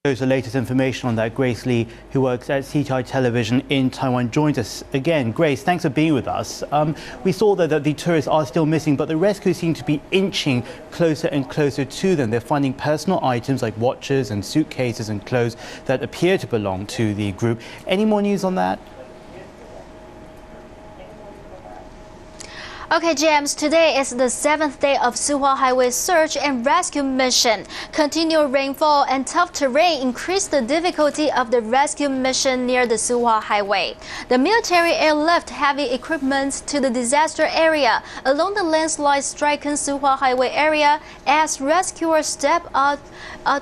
The latest information on that. Grace Li, who works at CCTV9 Television in Taiwan, joins us again. Grace, thanks for being with us. We saw that the tourists are still missing, but the rescues seem to be inching closer and closer to them. They're finding personal items like watches and suitcases and clothes that appear to belong to the group. Any more news on that? Okay, James, today is the 7th day of Suhua Highway search and rescue mission. Continued rainfall and tough terrain increased the difficulty of the rescue mission near the Suhua Highway. The military airlift heavy equipment to the disaster area along the landslide-stricken Suhua Highway area as rescuers step out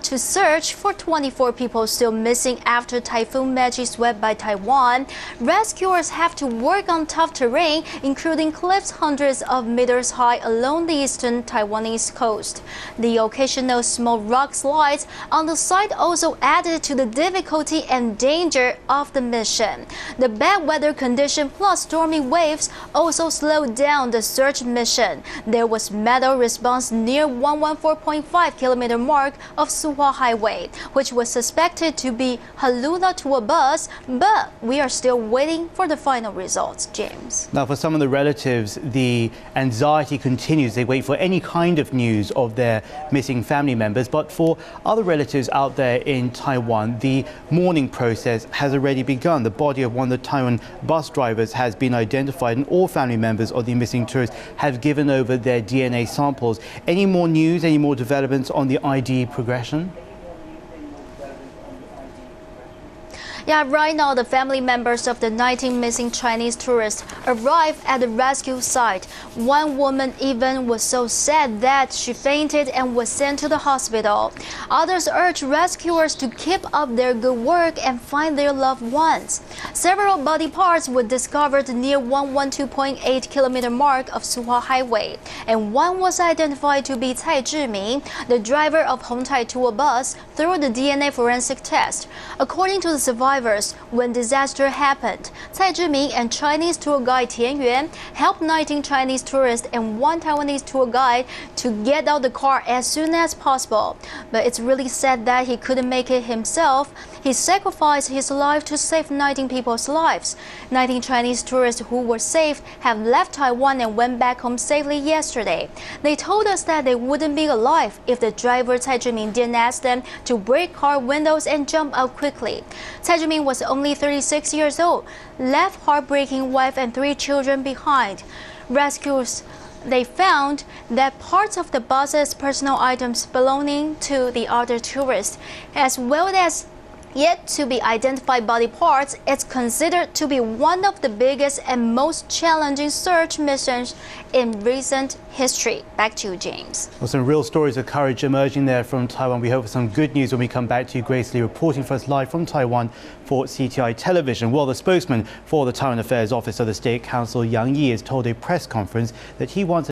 to search for 24 people still missing after Typhoon Meiji swept by Taiwan. Rescuers have to work on tough terrain, including cliffs hundreds of meters high along the eastern Taiwanese coast. The occasional small rock slides on the site also added to the difficulty and danger of the mission. The bad weather condition plus stormy waves also slowed down the search mission. There was medal response near 114.5 kilometer mark of Suhua Highway, which was suspected to be Halula tour bus, but we are still waiting for the final results, James. Now, for some of the relatives, the anxiety continues. They wait for any kind of news of their missing family members. But for other relatives out there in Taiwan, the mourning process has already begun. The body of one of the Taiwan bus drivers has been identified, and all family members of the missing tourists have given over their DNA samples. Any more news, any more developments on the ID progression? Yeah, right now the family members of the 19 missing Chinese tourists arrived at the rescue site. One woman even was so sad that she fainted and was sent to the hospital. Others urged rescuers to keep up their good work and find their loved ones. Several body parts were discovered near 112.8 kilometer mark of Suhua Highway, and one was identified to be Cai Zhiming, the driver of Hongtai tour bus, through the DNA forensic test. According to the survivors, when disaster happened, Cai Zhiming and Chinese tour guide Tian Yuan helped 19 Chinese tourists and one Taiwanese tour guide to get out the car as soon as possible. But it's really sad that he couldn't make it himself. He sacrificed his life to save 19 people's lives. 19 Chinese tourists who were saved have left Taiwan and went back home safely yesterday. They told us that they wouldn't be alive if the driver Cai Zhiming didn't ask them to break car windows and jump out quickly. Cai Zhiming was only 36 years old, left heartbreaking wife and 3 children behind. Rescuers they found that parts of the bus's personal items belonging to the other tourists, as well as yet to be identified body parts, it's considered to be one of the biggest and most challenging search missions in recent history. Back to you, James. Well, some real stories of courage emerging there from Taiwan. We hope for some good news when we come back to you. Grace Li reporting for us live from Taiwan for CCTV9 Television. Well, the spokesman for the Taiwan Affairs Office of the State Council, Yang Yi, has told a press conference that he wants